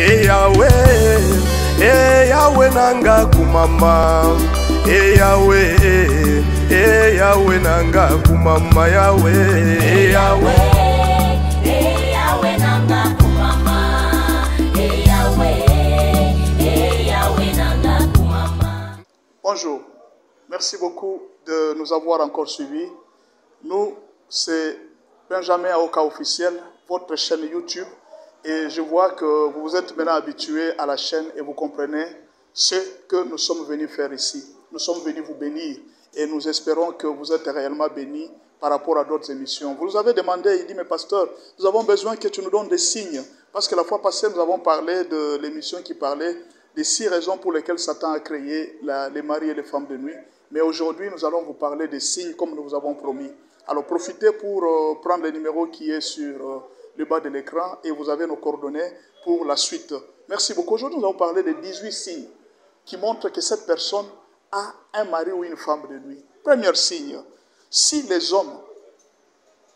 Yahweh nanga kumama, Yahweh nanga kumama, Yahweh nanga kumama, Yahweh nanga kumama. Bonjour, merci beaucoup de nous avoir encore suivis. Nous, c'est Benjamin Aoka officiel, votre chaîne YouTube. Et je vois que vous vous êtes maintenant habitués à la chaîne et vous comprenez ce que nous sommes venus faire ici. Nous sommes venus vous bénir et nous espérons que vous êtes réellement bénis par rapport à d'autres émissions. Vous nous avez demandé, il dit, mais pasteur, nous avons besoin que tu nous donnes des signes. Parce que la fois passée, nous avons parlé de l'émission qui parlait des 6 raisons pour lesquelles Satan a créé les maris et les femmes de nuit. Mais aujourd'hui, nous allons vous parler des signes comme nous vous avons promis. Alors profitez pour prendre le numéro qui est sur le bas de l'écran et vous avez nos coordonnées pour la suite. Merci beaucoup. Aujourd'hui, nous allons parler des 18 signes qui montrent que cette personne a un mari ou une femme de nuit. Premier signe, si les hommes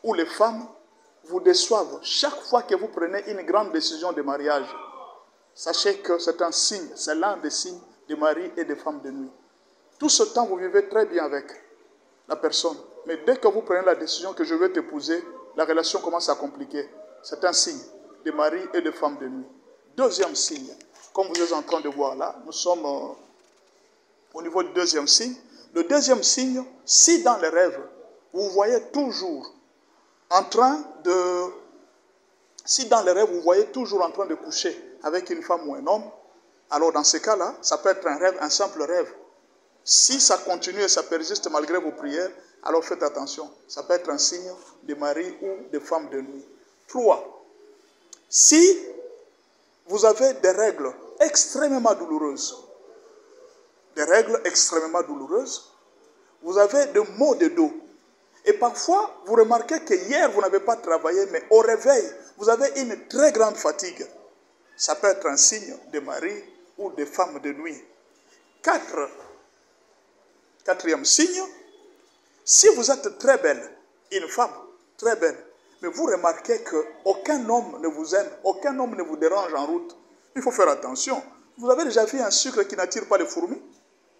ou les femmes vous déçoivent chaque fois que vous prenez une grande décision de mariage, sachez que c'est un signe, c'est l'un des signes de mari et de femme de nuit. Tout ce temps, vous vivez très bien avec la personne. Mais dès que vous prenez la décision que je vais t'épouser, la relation commence à compliquer. C'est un signe de mari et de femme de nuit. Deuxième signe, comme vous êtes en train de voir là, nous sommes au niveau du deuxième signe. Le deuxième signe, si dans les rêves, vous voyez toujours en train de... Si dans les rêves, vous voyez toujours en train de coucher avec une femme ou un homme, alors dans ce cas-là, ça peut être un rêve, un simple rêve. Si ça continue et ça persiste malgré vos prières, alors faites attention. Ça peut être un signe de mari ou de femme de nuit. 3. Si vous avez des règles extrêmement douloureuses, vous avez des maux de dos, et parfois vous remarquez que hier vous n'avez pas travaillé, mais au réveil, vous avez une très grande fatigue. Ça peut être un signe de mari ou de femme de nuit. 4. Quatrième signe, si vous êtes très belle, une femme très belle, mais vous remarquez qu'aucun homme ne vous aime, aucun homme ne vous dérange en route, il faut faire attention. Vous avez déjà vu un sucre qui n'attire pas les fourmis?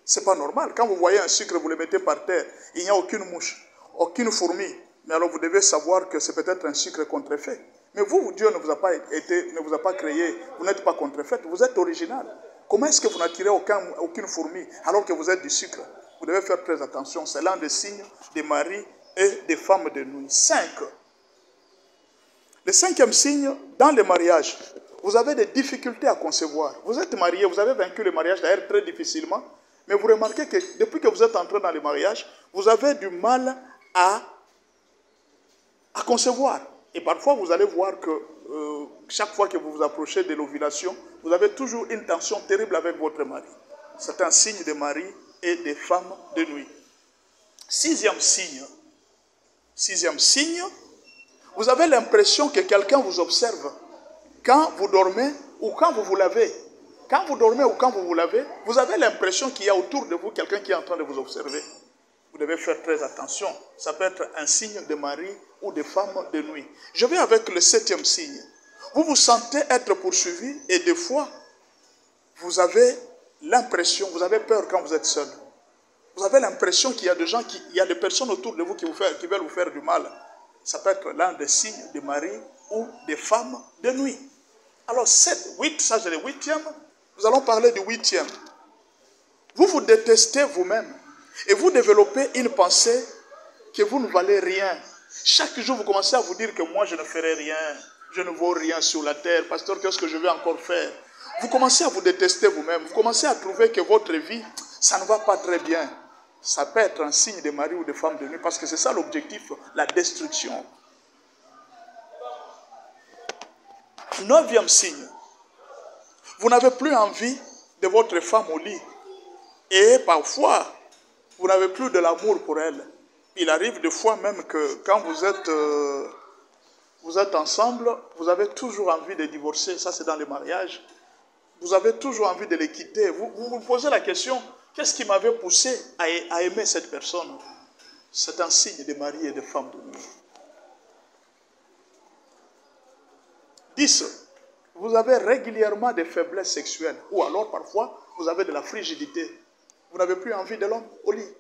Ce n'est pas normal. Quand vous voyez un sucre, vous le mettez par terre, il n'y a aucune mouche, aucune fourmi. Mais alors vous devez savoir que c'est peut-être un sucre contrefait. Mais vous, Dieu ne vous a pas créé, vous n'êtes pas contrefait, vous êtes original. Comment est-ce que vous n'attirez aucune fourmi alors que vous êtes du sucre? Vous devez faire très attention. C'est l'un des signes des maris et des femmes de nuit. 5. Le 5e signe, dans le mariage, vous avez des difficultés à concevoir. Vous êtes marié, vous avez vaincu le mariage d'ailleurs très difficilement, mais vous remarquez que depuis que vous êtes entré dans le mariage, vous avez du mal à concevoir. Et parfois, vous allez voir que chaque fois que vous vous approchez de l'ovulation, vous avez toujours une tension terrible avec votre mari. C'est un signe de mari et des femmes de nuit. 6e signe, vous avez l'impression que quelqu'un vous observe quand vous dormez ou quand vous vous lavez. Quand vous dormez ou quand vous vous lavez, vous avez l'impression qu'il y a autour de vous quelqu'un qui est en train de vous observer. Vous devez faire très attention. Ça peut être un signe de mari ou de femme de nuit. Je vais avec le 7e signe. Vous vous sentez être poursuivi et des fois, vous avez l'impression, vous avez peur quand vous êtes seul. Vous avez l'impression qu'il y a des gens, il y a des personnes autour de vous qui veulent vous faire du mal. Ça peut être l'un des signes de mari ou des femmes de nuit. Alors 7, 8, ça c'est le 8e. Nous allons parler du 8e. Vous vous détestez vous-même et vous développez une pensée que vous ne valez rien. Chaque jour, vous commencez à vous dire que moi, je ne ferai rien. Je ne vaux rien sur la terre. Pasteur, qu'est-ce que je vais encore faire? Vous commencez à vous détester vous-même. Vous commencez à trouver que votre vie, ça ne va pas très bien. Ça peut être un signe de mari ou de femme de nuit parce que c'est ça l'objectif, la destruction. 9e signe. Vous n'avez plus envie de votre femme au lit. Et parfois, vous n'avez plus de l'amour pour elle. Il arrive des fois même que quand vous êtes ensemble, vous avez toujours envie de divorcer. Ça, c'est dans les mariages. Vous avez toujours envie de les quitter. Vous vous posez la question, qu'est-ce qui m'avait poussé à aimer cette personne? C'est un signe de mari et de femme de nuit. 10. vous avez régulièrement des faiblesses sexuelles, ou alors parfois vous avez de la frigidité. Vous n'avez plus envie de l'homme au lit.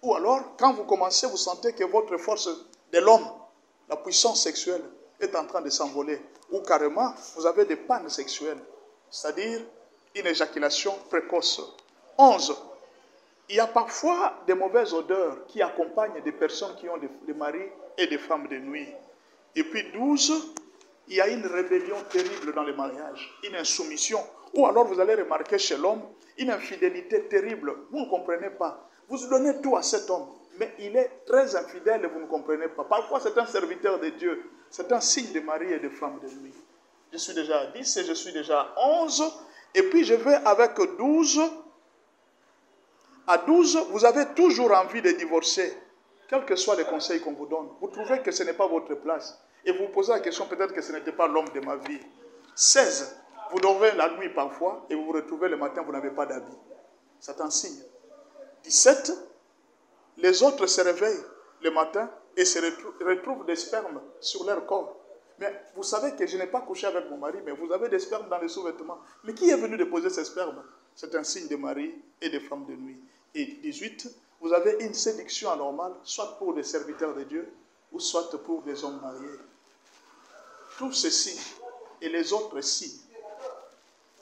Ou alors, quand vous commencez, vous sentez que votre force de l'homme, la puissance sexuelle, est en train de s'envoler. Ou carrément, vous avez des pannes sexuelles, c'est-à-dire une éjaculation précoce. 11. Il y a parfois des mauvaises odeurs qui accompagnent des personnes qui ont des maris et des femmes de nuit. Et puis 12, il y a une rébellion terrible dans les mariages, une insoumission. Ou alors vous allez remarquer chez l'homme une infidélité terrible. Vous ne comprenez pas. Vous donnez tout à cet homme, mais il est très infidèle et vous ne comprenez pas. Parfois c'est un serviteur de Dieu. C'est un signe de mari et de femme de nuit. Je suis déjà à 10 et je suis déjà à 11. Et puis je vais avec 12. À 12, vous avez toujours envie de divorcer. Quels que soient les conseils qu'on vous donne. Vous trouvez que ce n'est pas votre place. Et vous vous posez la question, peut-être que ce n'était pas l'homme de ma vie. 16, vous dormez la nuit parfois et vous vous retrouvez le matin, vous n'avez pas d'habit. C'est un signe. 17, les autres se réveillent le matin et se retrouvent des spermes sur leur corps. Mais vous savez que je n'ai pas couché avec mon mari, mais vous avez des spermes dans les sous-vêtements. Mais qui est venu déposer ces spermes? C'est un signe de mari et de femme de nuit. Et 18, vous avez une séduction anormale, soit pour des serviteurs de Dieu, ou soit pour des hommes mariés. Tous ces signes et les autres signes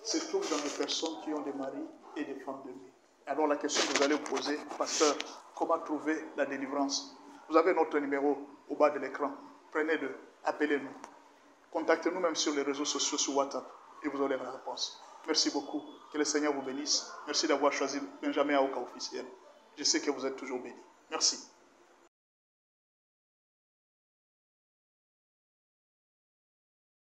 se trouvent dans les personnes qui ont des maris et des femmes de nuit. Alors la question que vous allez vous poser, pasteur, comment trouver la délivrance? Vous avez notre numéro au bas de l'écran. Prenez-le, appelez-nous. Contactez-nous même sur les réseaux sociaux, sur WhatsApp, et vous aurez la réponse. Merci beaucoup. Que le Seigneur vous bénisse. Merci d'avoir choisi Benjamin Aoka officiel. Je sais que vous êtes toujours bénis. Merci.